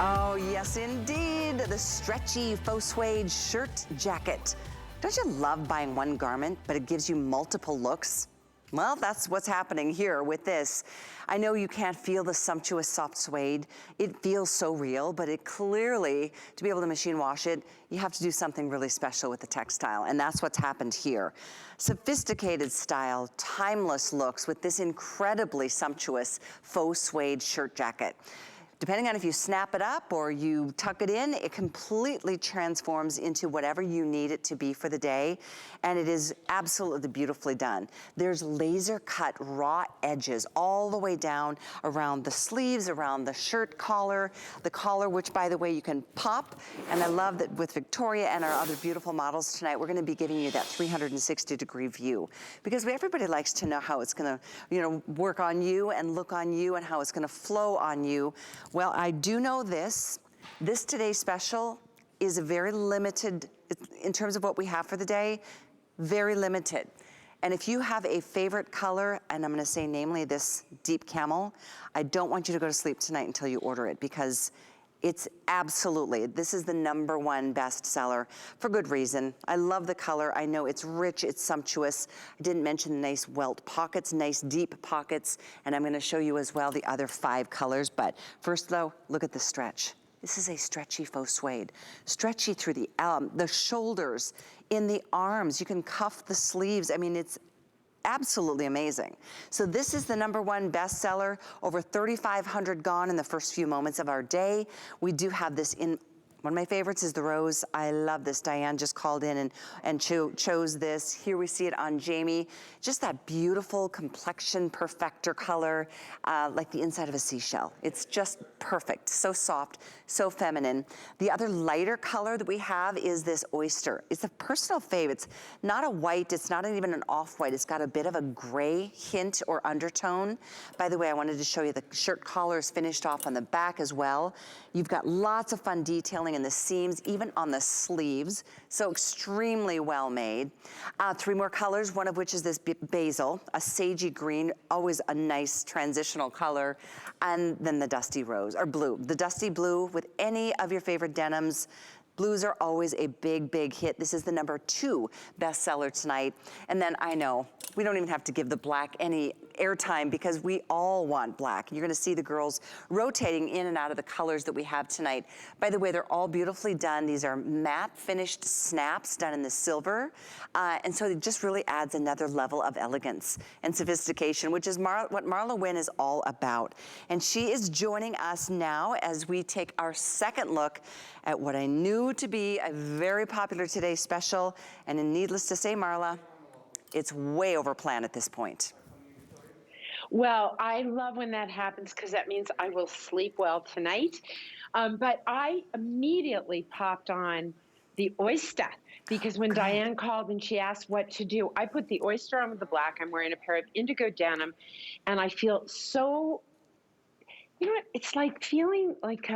Oh, yes, indeed. The stretchy faux suede shirt jacket. Don't you love buying one garment, but it gives you multiple looks? Well, that's what's happening here with this. I know you can't feel the sumptuous soft suede. It feels so real, but it clearly, to be able to machine wash it, you have to do something really special with the textile, and that's what's happened here. Sophisticated style, timeless looks with this incredibly sumptuous faux suede shirt jacket. Depending on if you snap it up or you tuck it in, it completely transforms into whatever you need it to be for the day. And it is absolutely beautifully done. There's laser cut raw edges all the way down around the sleeves, around the shirt collar, the collar, which by the way, you can pop. And I love that with Victoria and our other beautiful models tonight, we're gonna be giving you that 360-degree view. Because everybody likes to know how it's gonna, work on you and look on you and how it's gonna flow on you. Well, I do know this today's special is a very limited, in terms of what we have for the day, very limited. And if you have a favorite color, and I'm gonna say namely this deep camel, I don't want you to go to sleep tonight until you order it, because it's absolutely, this is the #1 bestseller for good reason. I love the color. I know it's rich, it's sumptuous. I didn't mention the nice welt pockets, nice deep pockets, and I'm gonna show you as well the other 5 colors. But first though, look at the stretch. This is a stretchy faux suede. Stretchy through the shoulders, in the arms. You can cuff the sleeves. I mean, it's absolutely amazing. So this is the #1 bestseller, over 3,500 gone in the first few moments of our day. We do have this in, one of my favorites is the rose. I love this. Diane just called in and chose this. Here we see it on Jamie. Just that beautiful complexion perfector color, like the inside of a seashell. It's just perfect, so soft, so feminine. The other lighter color that we have is this oyster. It's a personal fave. It's not a white, it's not even an off-white. It's got a bit of a gray hint or undertone. By the way, I wanted to show you the shirt collar is finished off on the back as well. You've got lots of fun detailing in the seams, even on the sleeves. So extremely well made. 3 more colors, one of which is this basil, a sagey green, always a nice transitional color. And then the dusty rose, or blue. The dusty blue with any of your favorite denims. Blues are always a big, big hit. This is the #2 bestseller tonight. And then I know, we don't even have to give the black any airtime because we all want black. You're gonna see the girls rotating in and out of the colors that we have tonight. By the way, they're all beautifully done. These are matte finished snaps done in the silver. And so it just really adds another level of elegance and sophistication, which is what Marla Wynne is all about. And she is joining us now as we take our second look at what I knew to be a very popular Today special. And needless to say, Marla, it's way over plan at this point. Well, I love when that happens because that means I will sleep well tonight. But I immediately popped on the Oyster because when Diane called and she asked what to do, I put the Oyster on with the black. I'm wearing a pair of indigo denim and I feel so, you know what, it's like feeling like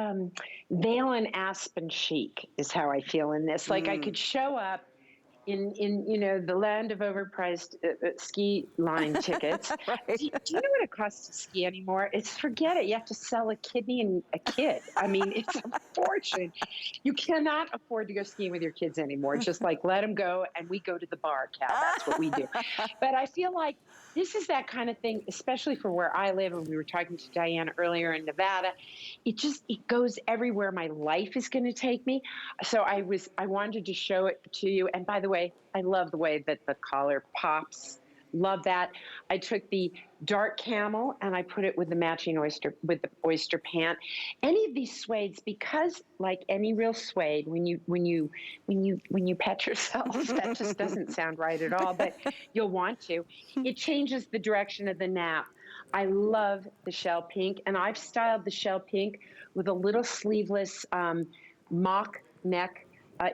Vale and Aspen chic is how I feel in this. Like I could show up in the land of overpriced ski line tickets. Right. Do you know what it costs to ski anymore? Forget it. You have to sell a kidney and a kid. I mean, it's a fortune. You cannot afford to go skiing with your kids anymore. It's just like, let them go and we go to the bar, Cal. That's what we do. But I feel like this is that kind of thing, especially for where I live. And we were talking to Diane earlier in Nevada. It goes everywhere my life is going to take me. So I wanted to show it to you. And by the way, I love the way that the collar pops. Love that. I took the dark camel and I put it with the matching oyster, with the oyster pant. Any of these suedes, because like any real suede, when you pet yourself, that just doesn't sound right at all, but you'll want to. It changes the direction of the nap. I love the shell pink, and I've styled the shell pink with a little sleeveless mock neck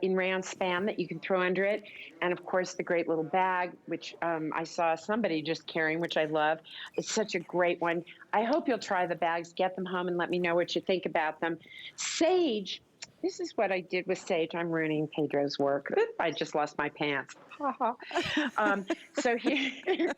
in rayon span that you can throw under it. And of course the great little bag, which I saw somebody just carrying, which I love. It's such a great one. I hope you'll try the bags, get them home and let me know what you think about them. Sage this is what I did with Sage. I'm ruining Pedro's work. Oop, I just lost my pants. Ha ha. So here,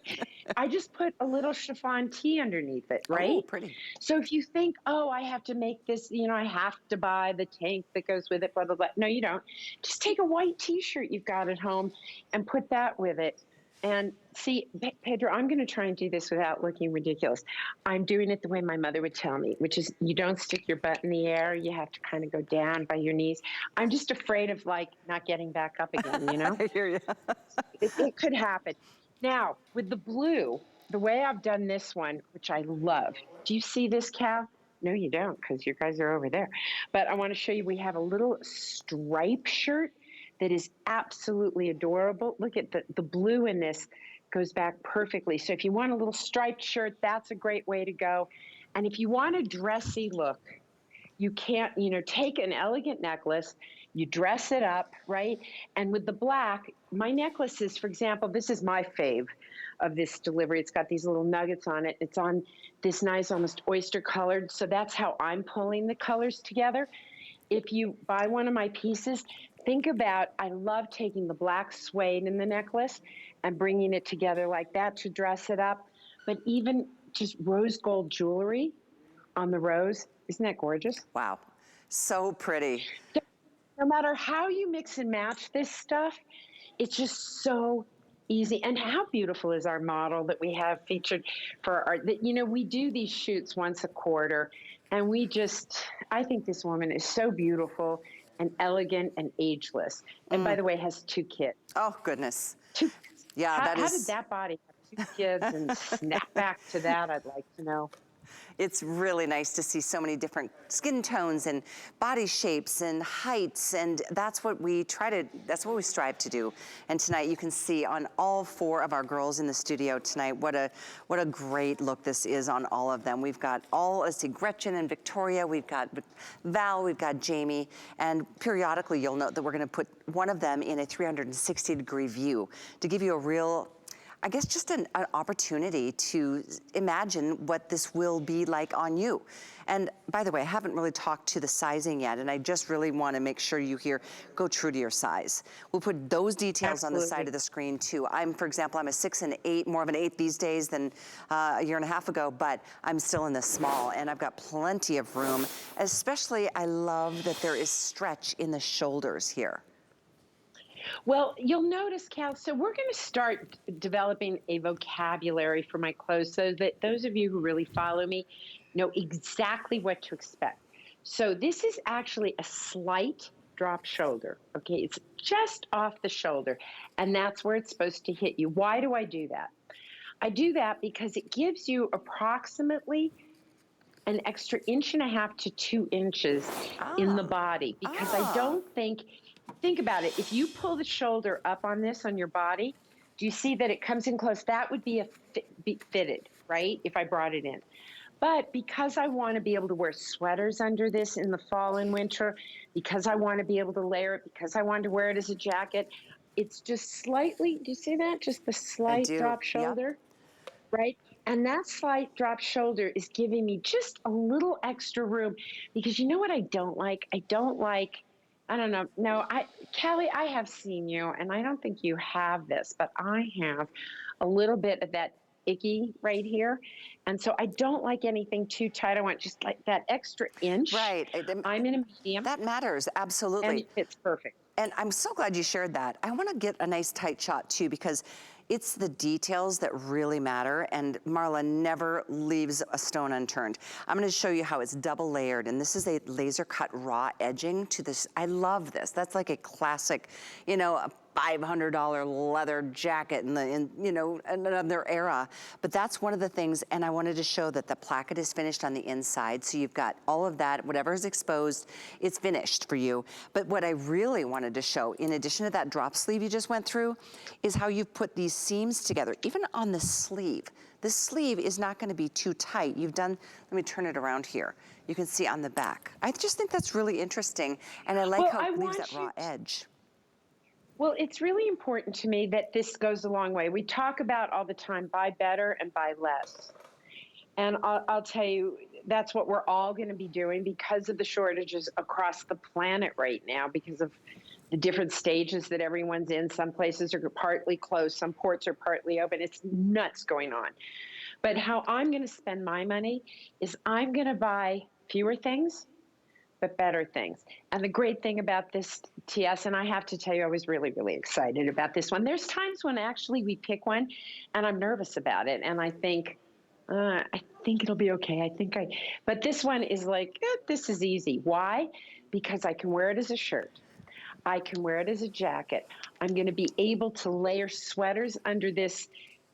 I just put a little chiffon tee underneath it, Oh, right? pretty. So if you think, oh, I have to make this, I have to buy the tank that goes with it, blah, blah, blah. No, you don't. Just take a white t-shirt you've got at home and put that with it. And see, Pedro, I'm going to try and do this without looking ridiculous. I'm doing it the way my mother would tell me, which is you don't stick your butt in the air. You have to kind of go down by your knees. I'm just afraid of not getting back up again, I hear you. It could happen. Now, with the blue, the way I've done this one, which I love. Do you see this, Cal? No, you don't, because you guys are over there. But I want to show you, we have a little stripe shirt that is absolutely adorable. Look at the blue in this goes back perfectly. So if you want a little striped shirt, that's a great way to go. And if you want a dressy look, you can't, take an elegant necklace, you dress it up, right? And with the black, my necklaces, for example, this is my fave of this delivery. It's got these little nuggets on it. It's on this nice, almost oyster colored. So that's how I'm pulling the colors together. If you buy one of my pieces, think about, I love taking the black suede in the necklace and bringing it together like that to dress it up. But even just rose gold jewelry on the rose, isn't that gorgeous? Wow. So pretty. No matter how you mix and match this stuff, it's just so easy. And how beautiful is our model that we have featured for our, we do these shoots once a quarter. And I think this woman is so beautiful and elegant and ageless. And by the way, has 2 kids. Oh, goodness. 2 kids. Yeah, How did that body have 2 kids and snap back to that? I'd like to know. It's really nice to see so many different skin tones and body shapes and heights, and that's what we strive to do. And tonight you can see on all 4 of our girls in the studio tonight what a great look this is on all of them. We've got let's see, Gretchen and Victoria, we've got Val, we've got Jamie, and periodically you'll note that we're gonna put one of them in a 360-degree view to give you a real, I guess, just an opportunity to imagine what this will be like on you. And by the way, I haven't really talked to the sizing yet, and I just really want to make sure you go true to your size. We'll put those details on the side of the screen too. For example, I'm a 6 and 8, more of an 8 these days than a year and a half ago, but I'm still in the small, and I've got plenty of room. Especially, I love that there is stretch in the shoulders here. Well, you'll notice, Cal, so we're going to start developing a vocabulary for my clothes so that those of you who really follow me know exactly what to expect. So this is actually a slight drop shoulder, okay? It's just off the shoulder, and that's where it's supposed to hit you. Why do I do that? I do that because it gives you approximately an extra 1.5 to 2 inches in the body, because I don't think about it. If you pull the shoulder up on this on your body, do you see that it comes in close? That would be fitted, right? If I brought it in. But because I want to be able to wear sweaters under this in the fall and winter, because I want to be able to layer it, because I want to wear it as a jacket, it's just slightly, do you see that? Just the slight drop shoulder, right? And that slight drop shoulder is giving me just a little extra room, because you know what I don't like? I don't know. No, Callie, I have seen you, and I don't think you have this, but I have a little bit of that icky right here. And so I don't like anything too tight. I want just like that extra inch. Right. I'm in a medium. That matters, absolutely. And it's perfect. And I'm so glad you shared that. I want to get a nice tight shot too, because it's the details that really matter, and Marla never leaves a stone unturned. I'm going to show you how it's double layered, and this is a laser cut raw edging to this. I love this. That's like a classic, a $500 leather jacket in another era. But that's one of the things, and I wanted to show that the placket is finished on the inside, so you've got all of that, whatever is exposed, it's finished for you. But what I really wanted to show, in addition to that drop sleeve you just went through, is how you've put these seams together, even on the sleeve. The sleeve is not going to be too tight. Let me turn it around here. You can see on the back. I just think that's really interesting, and I like how it leaves that raw edge. Well, it's really important to me that this goes a long way. We talk about all the time, buy better and buy less. And I'll tell you, that's what we're all going to be doing because of the shortages across the planet right now, because of the different stages that everyone's in. Some places are partly closed, some ports are partly open. It's nuts going on. But how I'm going to spend my money is I'm going to buy fewer things, but better things. And the great thing about this TS, and I have to tell you, I was really, really excited about this one. There's times when actually we pick one and I'm nervous about it. And I think it'll be okay. But this one is like, this is easy. Why? Because I can wear it as a shirt. I can wear it as a jacket. I'm going to be able to layer sweaters under this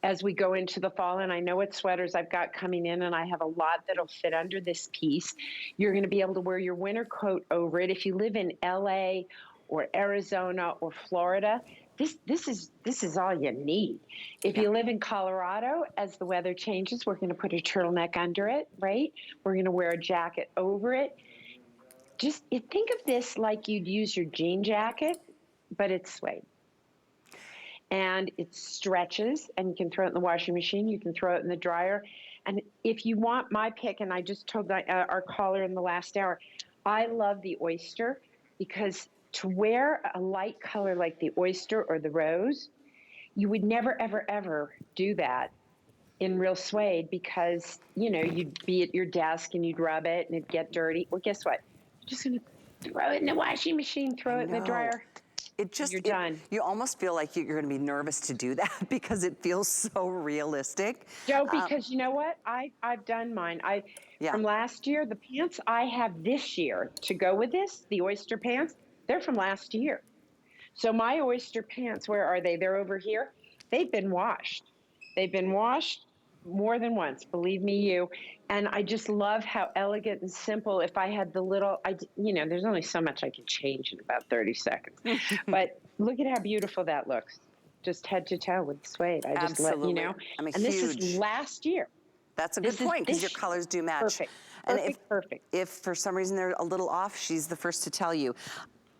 as we go into the fall. And I know what sweaters I've got coming in, and I have a lot that'll fit under this piece. You're going to be able to wear your winter coat over it. If you live in LA or Arizona or Florida, this is all you need. If you live in Colorado, as the weather changes, we're going to put a turtleneck under it, right? We're going to wear a jacket over it. Just think of this like you'd use your jean jacket, but it's suede. And it stretches, and you can throw it in the washing machine. You can throw it in the dryer. And if you want my pick, and I just told our caller in the last hour, I love the Oyster, because to wear a light color like the Oyster or the rose, you would never, ever, ever do that in real suede, because, you'd be at your desk and you'd rub it and it'd get dirty. Well, guess what? You're just going to throw it in the washing machine, throw it in the dryer. You're done. You almost feel like you're going to be nervous to do that because it feels so realistic. Joe, because you know what? I've done mine. From last year, the pants I have this year to go with this, the Oyster pants, they're from last year. So my Oyster pants, where are they? They're over here. They've been washed. They've been washed more than once, believe me, you. And I just love how elegant and simple. If I had the little, there's only so much I can change in about 30 seconds. But look at how beautiful that looks. Just head to toe with suede. I just let you know. And this is last year. That's a good point, because your colors do match. Perfect. And Perfect. If for some reason they're a little off, she's the first to tell you.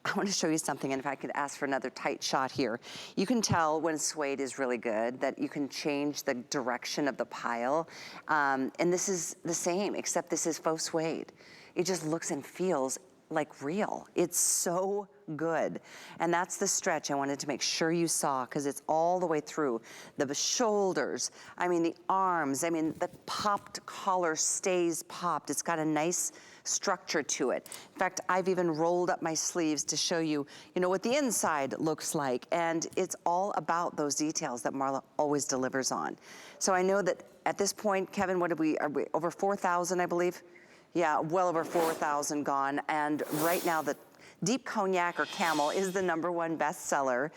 I want to show you something, and if I could ask for another tight shot here. You can tell when suede is really good that you can change the direction of the pile. And this is the same, except this is faux suede. It just looks and feels like real. It's so good. And that's the stretch I wanted to make sure you saw, because it's all the way through. The shoulders, the arms, the popped collar stays popped. It's got a nice structure to it. In fact, I've even rolled up my sleeves to show you, what the inside looks like. And it's all about those details that Marla always delivers on. So I know that at this point, Kevin, are we over 4,000, I believe? Yeah, well over 4,000 gone. And right now, the Deep Cognac or Camel is the #1 bestseller,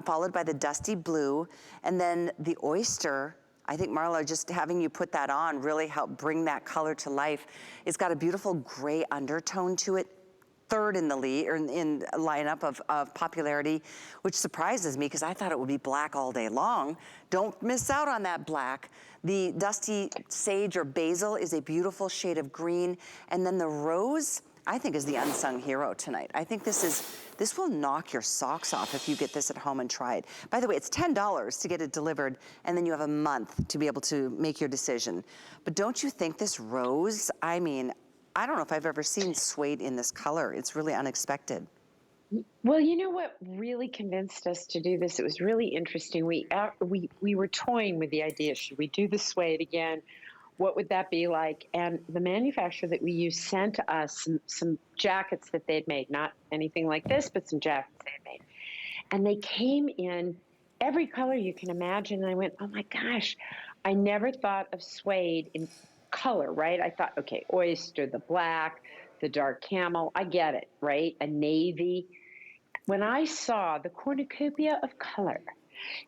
followed by the Dusty Blue, and then the Oyster. I think, Marla, just having you put that on really helped bring that color to life. It's got a beautiful gray undertone to it. Third in the lead, or in lineup of popularity, which surprises me because I thought it would be black all day long. Don't miss out on that black. The Dusty Sage or Basil is a beautiful shade of green. And then the Rose, I think, is the unsung hero tonight. I think this will knock your socks off if you get this at home and try it. By the way, it's $10 to get it delivered, and then you have a month to be able to make your decision. But don't you think this Rose, I don't know if I've ever seen suede in this color. It's really unexpected. Well, you know what really convinced us to do this? It was really interesting. We were toying with the idea, should we do the suede again? What would that be like? And the manufacturer that we use sent us some jackets that they'd made, not anything like this, but some jackets they had made. And they came in every color you can imagine. And I went, oh my gosh, I never thought of suede in color, right? I thought, okay, Oyster, the black, the dark camel, I get it, right? A navy. When I saw the cornucopia of color,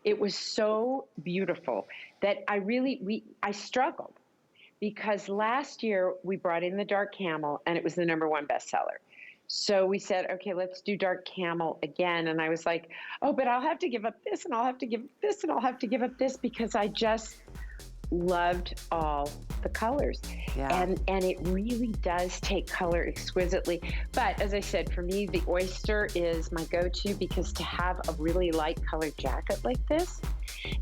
it was so beautiful that I struggled, because last year we brought in the dark camel and it was the #1 bestseller. So we said, okay, let's do dark camel again. And I was like, oh, but I'll have to give up this, and I'll have to give up this, and I'll have to give up this, because I just loved all the colors. Yeah. And it really does take color exquisitely. But as I said, for me, the Oyster is my go-to, because to have a really light colored jacket like this,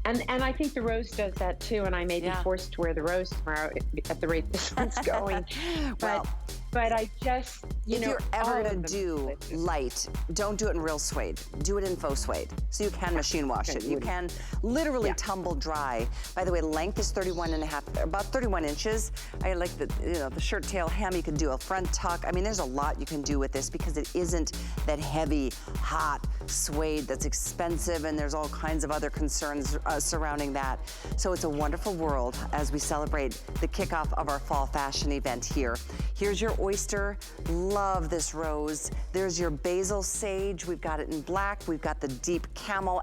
And I think the rose does that too, and I may be forced to wear the rose tomorrow at the rate this one's going. But I just, if you're ever gonna do light, don't do it in real suede. Do it in faux suede. So you can machine wash it. You can literally tumble dry. By the way, length is 31.5, about 31 inches. I like the, the shirt tail hem. You can do a front tuck. I mean, there's a lot you can do with this because it isn't that heavy, hot suede that's expensive, and there's all kinds of other concerns surrounding that. So it's a wonderful world as we celebrate the kickoff of our fall fashion event here. Here's your Oyster. Love this rose. There's your basil sage. We've got it in black. We've got the deep camel.